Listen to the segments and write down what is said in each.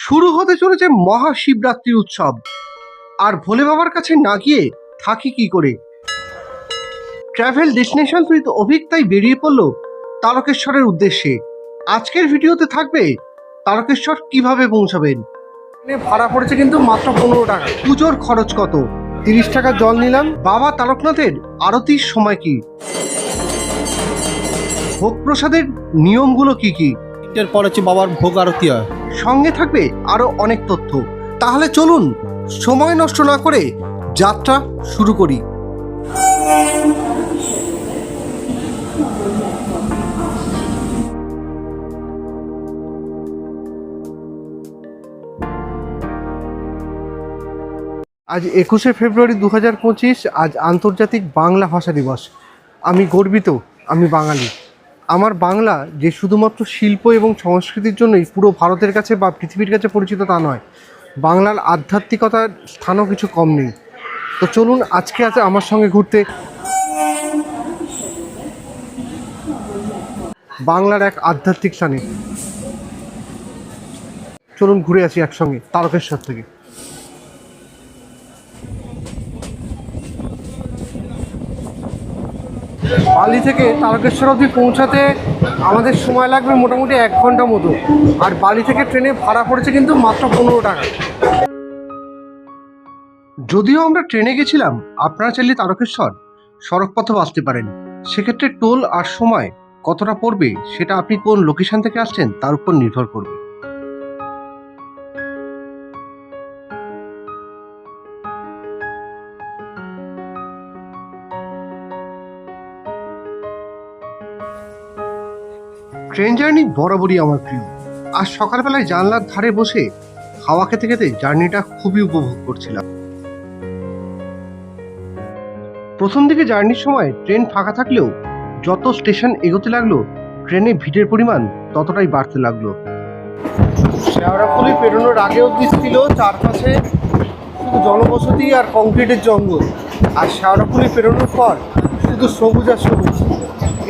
শুরু হতে চলেছে মহাশিবরাত্রি উৎসব। আর ভোলে বাবার কাছে না গিয়ে থাকি কি করে? ট্রাভেল ডেস্টিনেশন উইথ অভিক তাই বেরিয়ে পড়ল তারকেশ্বরের উদ্দেশ্যে। আজকের ভিডিওতে থাকবে তারকেশ্বর কিভাবে পৌঁছাবেন। ভাড়া পড়েছে কিন্তু মাত্র 15 টাকা। পুজোর খরচ কত? 30 টাকা জল নিলাম। বাবা তারকনাথের আরতির সময় কি? ভোগ প্রসাদের নিয়মগুলো কি কি? এর পর হচ্ছে বাবার ভোগ আরতি হয়। সঙ্গে থাকবে আরো অনেক তথ্য। তাহলে চলুন সময় নষ্ট না করে যাত্রা শুরু করি। আজ 21শে ফেব্রুয়ারি 2025। আজ আন্তর্জাতিক বাংলা ভাষা দিবস। আমি গর্বিত, আমি বাঙালি। আমার বাংলা যে শুধুমাত্র শিল্প এবং সংস্কৃতির জন্যই পুরো ভারতের কাছে বা পৃথিবীর কাছে পরিচিত তা নয়, বাংলার আধ্যাত্মিকতার স্থানও কিছু কম নেই। তো চলুন আজকে আছে আমার সঙ্গে ঘুরতে বাংলার এক আধ্যাত্মিক স্থানে। চলুন ঘুরে আসি একসঙ্গে তারকেশ্বর থেকে। বালি থেকে তারকেশ্বর অবধি পৌঁছাতে আমাদের সময় লাগবে মোটামুটি 1 ঘন্টা মতো। আর বালি থেকে ট্রেনে ভাড়া পড়েছে কিন্তু মাত্র 15 টাকা। যদিও আমরা ট্রেনে গেছিলাম, আপনারা চাইলে তারকেশ্বর সড়কপথেও আসতে পারেন। সেক্ষেত্রে টোল আর সময় কতটা পড়বে সেটা আপনি কোন লোকেশন থেকে আসছেন তার উপর নির্ভর করবে। ট্রেন জার্নি বরাবরই আমার প্রিয়। আজ সকালবেলায় জানলার ধারে বসে হাওয়া খেতে খেতে জার্নিটা খুবই উপভোগ করছিলাম। প্রথম দিকে জার্নির সময় ট্রেন ফাঁকা থাকলেও যত স্টেশন এগোতে লাগলো ট্রেনে ভিড়ের পরিমাণ ততটাই বাড়তে লাগলো। শেওড়াফুলি পেরোনোর আগে অবধি ছিল চারপাশে শুধু জনবসতি আর কংক্রিটের জঙ্গল, আর শেওড়াফুলি পেরোনোর পর শুধু সবুজ আর সবুজ।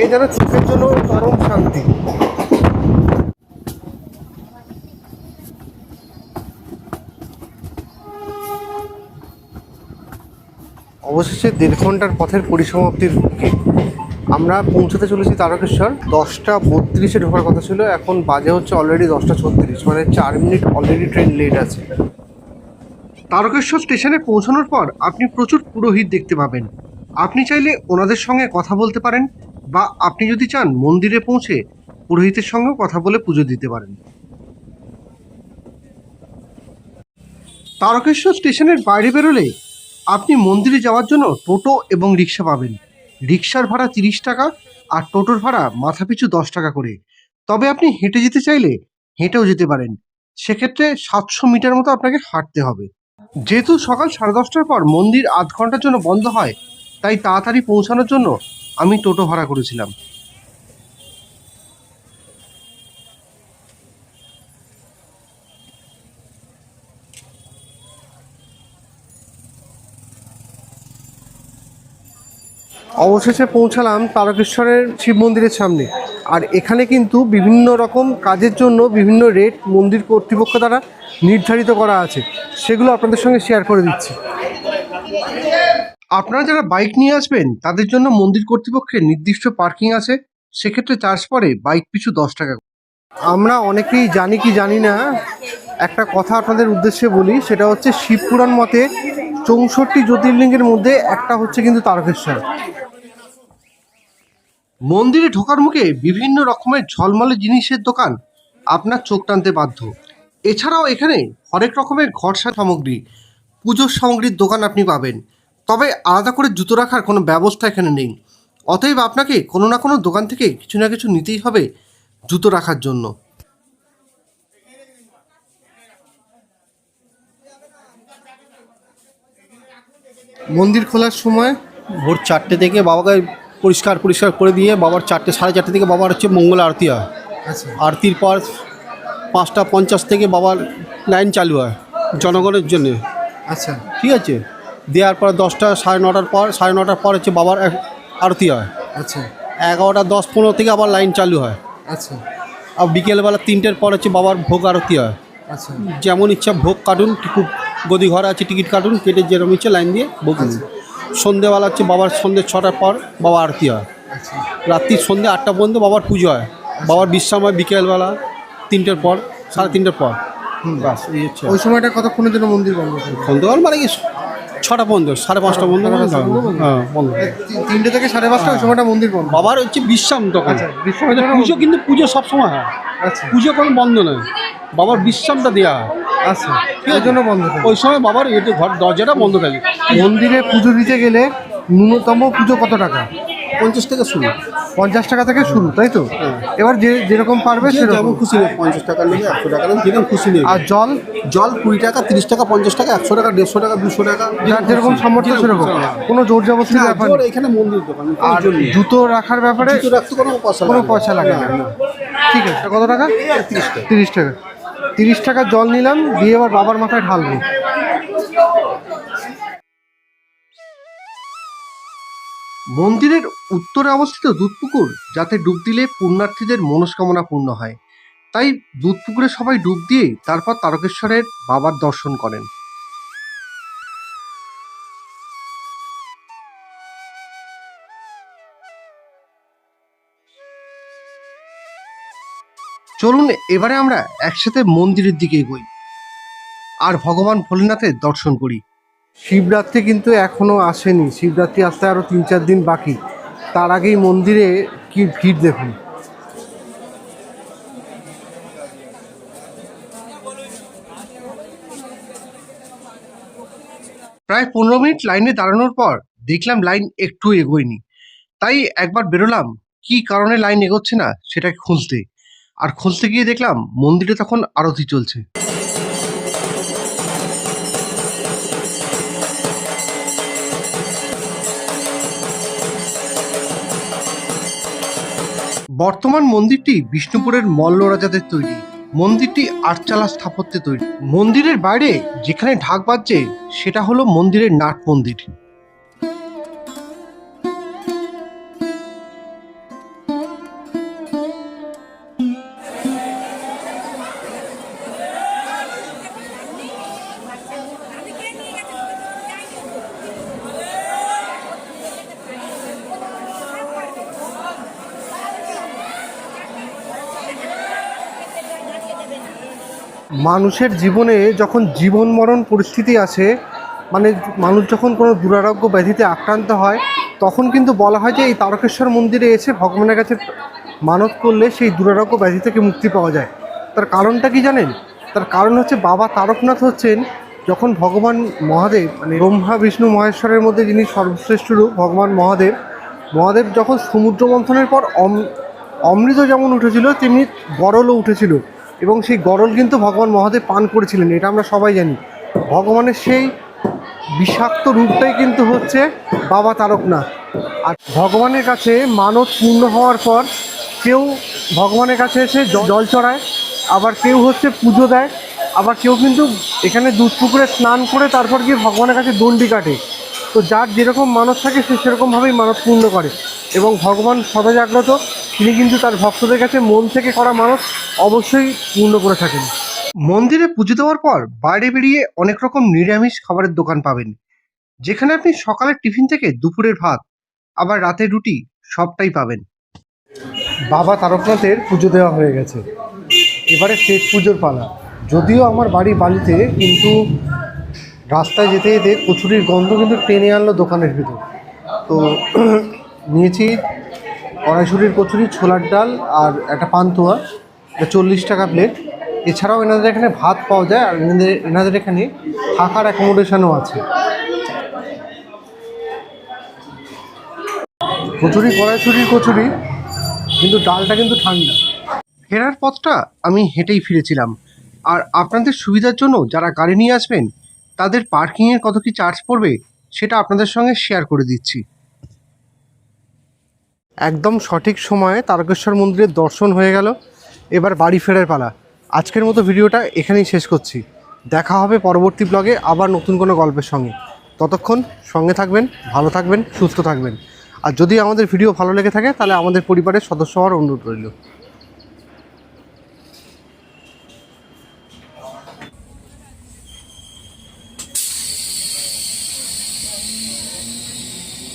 এ যেন চোখের জন্য চরম শান্তি। অবশেষে 1.5 ঘন্টার পথের পরিসমাপ্তির মুখে আমরা পৌঁছতে চলেছি তারকেশ্বর। 10:32-এ ঢোকার কথা ছিল, এখন বাজে হচ্ছে অলরেডি 10:36, মানে 4 মিনিট অলরেডি ট্রেন লেট আছে। তারকেশ্বর স্টেশনে পৌঁছানোর পর আপনি প্রচুর পুরোহিত দেখতে পাবেন। আপনি চাইলে ওনাদের সঙ্গে কথা বলতে পারেন, বা আপনি যদি চান মন্দিরে পৌঁছে পুরোহিতের সঙ্গেও কথা বলে পুজো দিতে পারেন। তারকেশ্বর স্টেশনের বাইরে বেরোলে আপনি মন্দিরে যাওয়ার জন্য টোটো এবং রিক্সা পাবেন। রিক্সার ভাড়া 30 টাকা আর টোটোর ভাড়া মাথাপিছু 10 টাকা করে। তবে আপনি হেঁটে যেতে চাইলে হেঁটেও যেতে পারেন। সেক্ষেত্রে 700 মিটার মতো আপনাকে হাঁটতে হবে। যেহেতু সকাল 10:30টার পর মন্দির আধ ঘন্টার জন্য বন্ধ হয়, তাই তাড়াতাড়ি পৌঁছানোর জন্য আমি টোটো ভাড়া করেছিলাম। অবশেষে পৌঁছালাম তারকেশ্বরের শিব মন্দিরের সামনে। আর এখানে কিন্তু বিভিন্ন রকম কাজের জন্য বিভিন্ন রেট মন্দির কর্তৃপক্ষ দ্বারা নির্ধারিত করা আছে, সেগুলো আপনাদের সঙ্গে শেয়ার করে দিচ্ছি। আপনারা যারা বাইক নিয়ে আসবেন তাদের জন্য মন্দির কর্তৃপক্ষের নির্দিষ্ট পার্কিং আছে, সেক্ষেত্রে চার্জ পড়ে বাইক পিছু 10 টাকা। আমরা অনেকেই জানি কি জানি না, একটা কথা আপনাদের উদ্দেশ্যে বলি, সেটা হচ্ছে শিবপুরাণ মতে 64 জ্যোতির্লিঙ্গের মধ্যে একটা হচ্ছে কিন্তু তারকেশ্বর। মন্দিরে ঢোকার মুখে বিভিন্ন রকমের ঝলমলে জিনিসের দোকান আপনার চোখ টানতে বাধ্য। এছাড়াও এখানে হরেক রকমের ঘর সামগ্রী, পুজোর সামগ্রীর দোকান আপনি পাবেন। তবে আলাদা করে জুতো রাখার কোনো ব্যবস্থা এখানে নেই, অতএব আপনাকে কোনো না কোনো দোকান থেকে কিছু না কিছু নিতেই হবে জুতো রাখার জন্য। মন্দির খোলার সময় ভোর 4টে থেকে বাবাকে পরিষ্কার করে দিয়ে বাবার 4:30 থেকে বাবার হচ্ছে মঙ্গল আরতি হয়। আচ্ছা আরতির পর 5:50 থেকে বাবার লাইন চালু হয় জনগণের জন্য। আচ্ছা ঠিক আছে, দেওয়ার পর 10টা 9:30 পর হচ্ছে বাবার আরতি হয়। আচ্ছা 11:10-15 থেকে আবার লাইন চালু হয়। আচ্ছা আর বিকেলবেলা 3টের পর হচ্ছে বাবার ভোগ আরতি হয়। আচ্ছা যেমন ইচ্ছা ভোগ কাটুন, গদি ঘর আছে, টিকিট কাটুন, কেটে যেরকম ইচ্ছে লাইন দিয়ে ভোগ নিন। সন্ধেবেলা হচ্ছে বাবার সন্ধ্যে 6টার পর বাবা আরতি হয়। আচ্ছা রাত্রি সন্ধ্যে 8টা পর্যন্ত বাবার পুজো হয়। বাবার বিশ্রাম হয় বিকেলবেলা 3টের পর, 3:30টার পর। বাস এই হচ্ছে। ওই সময়টা কতক্ষণের জন্য মন্দির বন্ধ থাকে? সন্ধ্যেবেলা মানে কি 6টা পর্যন্ত, 5:30টা পর্যন্ত হ্যাঁ বন্ধ। 3টে থেকে 5:30 ওই সময়টা মন্দির বন্ধ। বাবার হচ্ছে বিশ্রাম তখন। আচ্ছা, বিশ্রামের জন্য পুজো কিন্তু পুজো সবসময় হয়, আচ্ছা পুজো কোনো বন্ধ নয়, বাবার বিশ্রামটা দেওয়া হয়। আচ্ছা এই জন্য বন্ধ থাকে। ওই সময় বাবার এতে ঘর দরজাটা বন্ধ থাকে। মন্দিরে পুজো দিতে গেলে ন্যূনতম পুজো কত টাকা? 50 থেকে শুরু। 50 টাকা থেকে শুরু, তাই তো? এবার যেরকম পারবে যে সেরকম। যেমন খুশি নেই, 50 টাকা নেবে, 100 টাকা নেবে, যেরকম খুশি নেই। আর জল? জল 20 টাকা, 30 টাকা, 50 টাকা, 100 টাকা, 150 টাকা, 200 টাকা, যার যেরকম সামর্থ্য সেরকম, কোনো জোর জবরদস্তির ব্যাপার জোর নেই। এখানে মন্দির দোকান। আর জুতো রাখার ব্যাপারে জুতো রাখতে কোনো পয়সা লাগে না। ঠিক আছে, কত টাকা? 30 টাকা। 30 টাকা। 30 টাকা জল নিলাম, দিয়ে এবার বাবার মাথায় ঢালবো। মন্দিরের উত্তরে অবস্থিত দুধপুকুর, যাতে ডুব দিলে পুণ্যার্থীদের মনস্কামনা পূর্ণ হয়, তাই দুধপুকুরে সবাই ডুব দিয়ে তারপর তারকেশ্বরের বাবার দর্শন করেন। চলুন এবারে আমরা একসাথে মন্দিরের দিকে এগোই আর ভগবান ভোলেনাথের দর্শন করি। শিবরাত্রি কিন্তু এখনো আসেনি, শিবরাত্রি আসতে আরো 3-4 দিন বাকি। তার আগেই মন্দিরে কি ভিড় দেখুন। প্রায় 15 মিনিট লাইনে দাঁড়ানোর পর দেখলাম লাইন একটু এগোয়নি, তাই একবার বেরোলাম কি কারণে লাইন এগোচ্ছে না সেটাকে খুঁজতে। আর খুঁজতে গিয়ে দেখলাম মন্দিরে তখন আরতি চলছে। বর্তমান মন্দিরটি বিষ্ণুপুরের মল্ল রাজাদের তৈরি। মন্দিরটি 8 চালা স্থাপত্যে তৈরি। মন্দিরের বাইরে যেখানে ঢাক বাজছে সেটা হলো মন্দিরের নাট মন্দির। মানুষের জীবনে যখন জীবন মরণ পরিস্থিতি আসে, মানে মানুষ যখন কোনো দুরারোগ্য ব্যাধিতে আক্রান্ত হয়, তখন কিন্তু বলা হয় যে এই তারকেশ্বর মন্দিরে এসে ভগবানের কাছে মানত করলে সেই দুরারোগ্য ব্যাধি থেকে মুক্তি পাওয়া যায়। তার কারণটা কি জানেন? তার কারণ হচ্ছে বাবা তারকনাথ হচ্ছেন যখন ভগবান মহাদেব, মানে ব্রহ্মা বিষ্ণু মহেশ্বরের মধ্যে যিনি সর্বশ্রেষ্ঠ রূপ ভগবান মহাদেব, মহাদেব যখন সমুদ্র মন্থনের পর অমৃত যেমন উঠেছিল তেমনি গরলও উঠেছিল, এবং সেই গরল কিন্তু ভগবান মহাদেব পান করেছিলেন, এটা আমরা সবাই জানি। ভগবানের সেই বিষাক্ত রূপটাই কিন্তু হচ্ছে বাবা তারকনাথ। আর ভগবানের কাছে মানত পূর্ণ হওয়ার পর কেউ ভগবানের কাছে এসে জল চড়ায়, আবার কেউ হচ্ছে পুজো দেয়, আবার কেউ কিন্তু এখানে দুধ পুকুরে স্নান করে তারপর গিয়ে ভগবানের কাছে দণ্ডি কাটে। তো যার যেরকম মানত থাকে সে সেরকমভাবেই মানত পূর্ণ করে, এবং ভগবান সদা জাগ্রত, তিনি কিন্তু তার ভক্তদের কাছে মন থেকে করা মানত অবশ্যই পূর্ণ করে থাকেন। মন্দিরে পুজো দেওয়ার পর বাইরে বেরিয়ে অনেক রকম নিরামিষ খাবারের দোকান পাবেন, যেখানে আপনি সকালের টিফিন থেকে দুপুরের ভাত আবার রাতের রুটি সবটাই পাবেন। বাবা তারকনাথের পুজো দেওয়া হয়ে গেছে, এবারে পেট পুজোর পালা। যদিও আমার বাড়ি বালিতে, কিন্তু রাস্তায় যেতে যেতে কচুরির গন্ধ কিন্তু টেনে আনলো দোকানের ভিতর। তো নিয়েছি কড়াইশুটির কচুরি, ছোলার ডাল আর একটা পান্তুয়া, এটা 40 টাকা প্লেট। এছাড়াও এনাদের এখানে ভাত পাওয়া যায়, আর এনাদের এখানে থাকার অ্যাকোমোডেশনও আছে। কচুরি কড়াইশুটির কচুরি, কিন্তু ডালটা কিন্তু ঠান্ডা। ফেরার পথটা আমি হেঁটেই ফিরেছিলাম, আর আপনাদের সুবিধার জন্য যারা গাড়ি নিয়ে আসবেন তাদের পার্কিংয়ের কত কি চার্জ পড়বে সেটা আপনাদের সঙ্গে শেয়ার করে দিচ্ছি। একদম সঠিক সময়ে তারকেশ্বর মন্দিরের দর্শন হয়ে গেল, এবার বাড়ি ফেরার পালা। আজকের মতো ভিডিওটা এখানেই শেষ করছি। দেখা হবে পরবর্তী ব্লগে আবার নতুন কোনো গল্পের সঙ্গে। ততক্ষণ সঙ্গে থাকবেন, ভালো থাকবেন, সুস্থ থাকবেন। আর যদি আমাদের ভিডিও ভালো লেগে থাকে তাহলে আমাদের পরিবারের সদস্য হওয়ার অনুরোধ রইল।